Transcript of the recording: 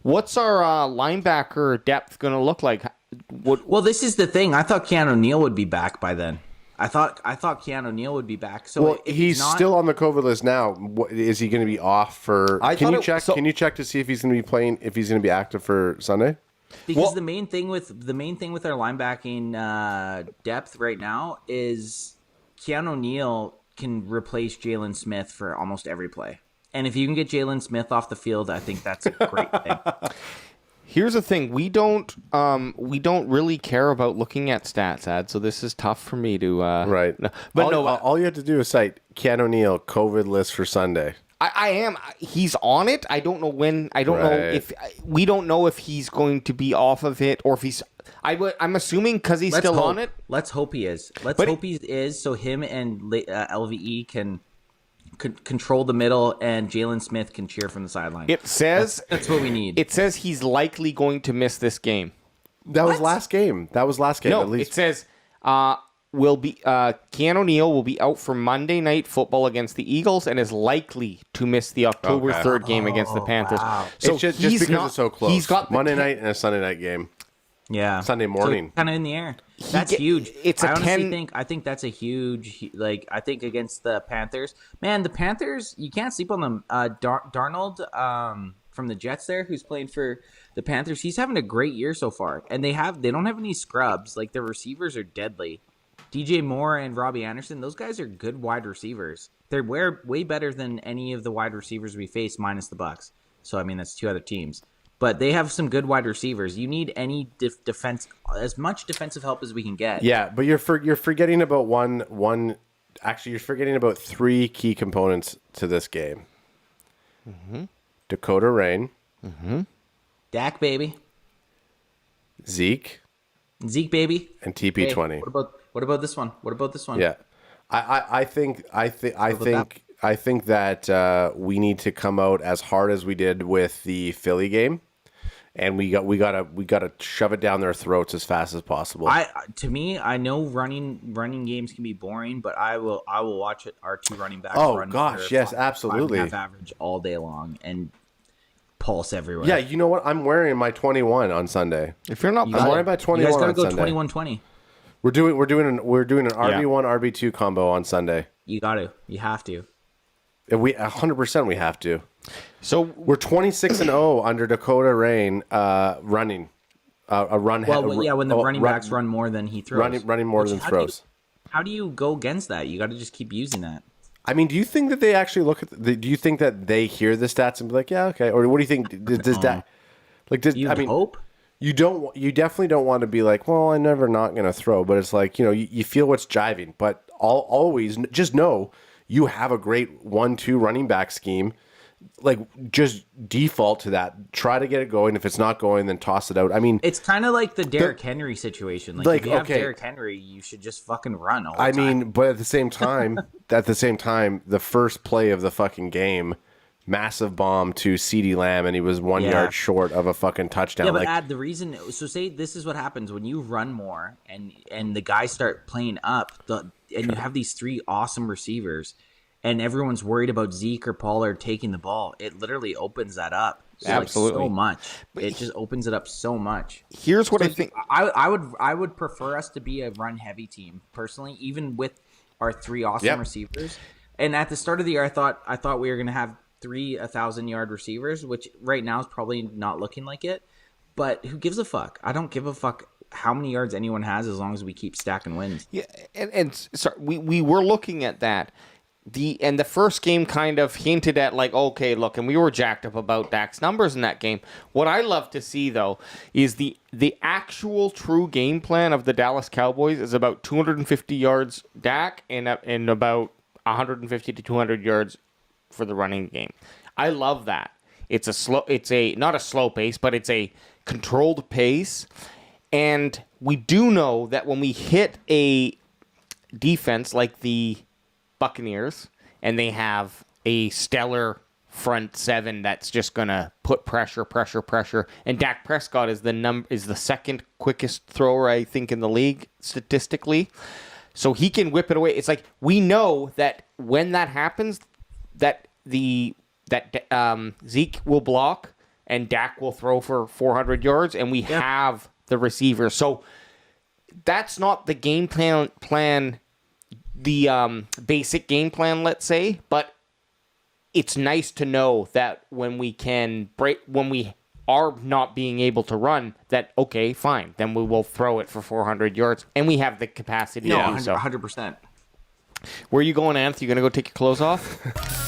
What's our linebacker depth going to look like? Well, this is the thing. I thought Keanu Neal would be back by then. I thought Keanu Neal would be back. So he's still on the COVID list now. Is he going to be off for? Can you check to see if he's going to be playing? If he's going to be active for Sunday? Because the main thing with our linebacking depth right now is Keanu Neal can replace Jalen Smith for almost every play. And if you can get Jalen Smith off the field, I think that's a great thing. Here's the thing: we don't really care about looking at stats, Ad. So this is tough for me to right. No, but all you have to do is cite Keanu Neal COVID list for Sunday. I am. He's on it. I don't know when. I don't know if we don't know if he's going to be off of it or if he's. I'm assuming because he's still on it. Let's hope he is. Let's hope he is. So him and LVE can control the middle, and Jalen Smith can cheer from the sideline. It says that's what we need. It says he's likely going to miss this game. That was last game. No, at least. It says Keanu Neal will be out for Monday Night Football against the Eagles and is likely to miss the October 3rd game against the Panthers. Wow. So it's just because it's so close. He's got Monday night and a Sunday night game. Yeah, Sunday morning, so kind of in the air. That's huge. I think that's a huge. I think against the Panthers, man, the Panthers, you can't sleep on them. Darnold from the Jets there, who's playing for the Panthers, he's having a great year so far, and they don't have any scrubs. Like their receivers are deadly. DJ Moore and Robbie Anderson, those guys are good wide receivers. They're way better than any of the wide receivers we face, minus the Bucs. So I mean, that's two other teams. But they have some good wide receivers. You need any defense, as much defensive help as we can get. Yeah, but you're forgetting about one. Actually, you're forgetting about three key components to this game. Mm-hmm. Dakota Rain. Mm-hmm. Dak baby. Zeke baby. And TP20. Hey, what about this one? Yeah, I think that we need to come out as hard as we did with the Philly game. And we gotta shove it down their throats as fast as possible. I know running games can be boring, but I will watch it. Our two running backs. Oh gosh, yes, absolutely. 5.5 average all day long and pulse everywhere. Yeah, you know what? I'm wearing my 21 on Sunday. If you're not, I'm wearing my 21 on Sunday. You guys gotta go 21-20. We're doing an RB1 RB2 combo on Sunday. You have to. We 100% we have to. So we're 26-0 under Dakota Rain running a run. When the running backs run more than he throws, running more than throws. How do you go against that? You got to just keep using that. I mean, do you think that they actually look at? Do you think that they hear the stats and be like, yeah, okay, or what do you think? Does that hope? You don't. You definitely don't want to be like, well, I'm never not going to throw, but it's like you feel what's jiving, but always just know you have a great 1-2 running back scheme. Like, just default to that. Try to get it going. If it's not going, then toss it out. I mean, it's kind of like the Derrick Henry situation. Like if you have Derrick Henry, you should just fucking run all the time. Mean, but at the same time, the first play of the fucking game, massive bomb to CeeDee Lamb, and he was 1 yard short of a fucking touchdown. Yeah, but the reason. So say this is what happens when you run more, and the guys start playing up, and you have these three awesome receivers. And everyone's worried about Zeke or Pollard taking the ball. It literally opens that up. Absolutely, so much. It just opens it up so much. Here's what I think. I would prefer us to be a run heavy team personally, even with our three awesome receivers. And at the start of the year, I thought we were going to have 3 1,000-yard receivers, which right now is probably not looking like it. But who gives a fuck? I don't give a fuck how many yards anyone has as long as we keep stacking wins. Yeah, and sorry, we were looking at that. The first game kind of hinted at like, okay, look, and we were jacked up about Dak's numbers in that game. What I love to see, though, is the actual true game plan of the Dallas Cowboys is about 250 yards Dak and about 150 to 200 yards for the running game. I love that. It's not a slow pace, but it's a controlled pace. And we do know that when we hit a defense like the Buccaneers, and they have a stellar front seven that's just gonna put pressure, and Dak Prescott is the second quickest thrower I think in the league statistically, so he can whip it away. It's like we know that when that happens, that Zeke will block, and Dak will throw for 400 yards, and we have the receivers. So that's not the game plan, the basic game plan, let's say, but it's nice to know that when we are not being able to run, that, okay, fine, then we will throw it for 400 yards, and we have the capacity to do so. 100%. Where are you going, Anth? You going to go take your clothes off?